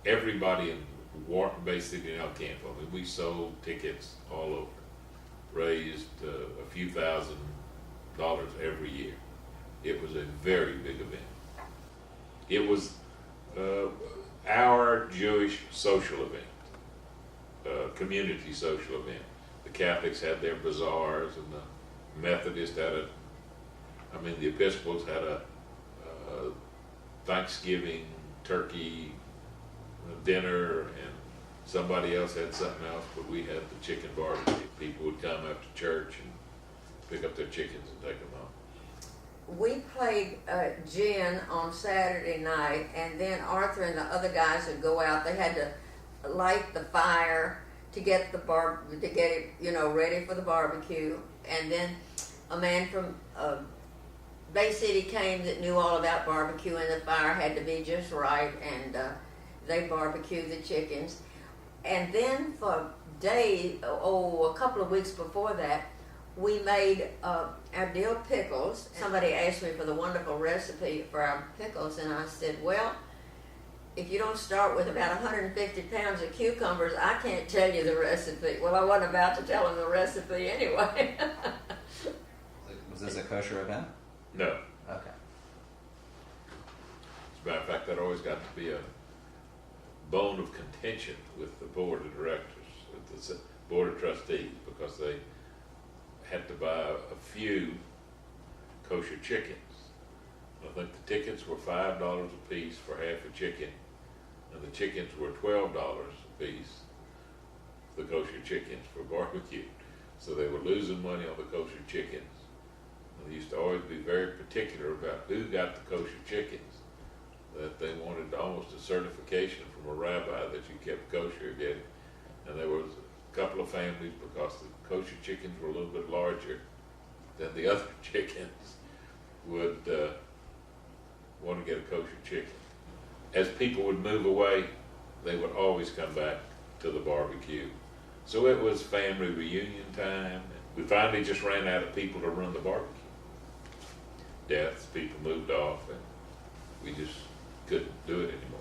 everybody in Wharton basically now came from it. We sold tickets all over, raised a few $1,000s every year. It was a very big event. It was our Jewish social event, community social event. The Catholics had their bazaars, and the Methodists had the Episcopals had a Thanksgiving turkey dinner, and somebody else had something else, but we had the chicken barbecue. People would come after church and pick up their chickens and take them home. We played gin on Saturday night, and then Arthur and the other guys would go out. They had to light the fire to get it, ready for the barbecue. And then a man from Bay City came that knew all about barbecue, and the fire had to be just right, and they barbecued the chickens. And then for a couple of weeks before that, we made our dill pickles. Somebody asked me for the wonderful recipe for our pickles, and I said, well, if you don't start with about 150 pounds of cucumbers, I can't tell you the recipe. Well, I wasn't about to tell them the recipe anyway. Was this a kosher event? No. Okay. As a matter of fact, that always got to be a bone of contention with the board of directors, with the board of trustees, because they had to buy a few kosher chickens. I think the tickets were $5 a piece for half a chicken, and the chickens were $12 a piece, the kosher chickens for barbecue. So they were losing money on the kosher chickens. And they used to always be very particular about who got the kosher chickens, that they wanted almost a certification from a rabbi that you kept kosher again. And there was a couple of families, because the kosher chickens were a little bit larger than the other chickens, would want to get a kosher chicken. As people would move away, they would always come back to the barbecue. So it was family reunion time. We finally just ran out of people to run the barbecue. Deaths, people moved off, and we just couldn't do it anymore.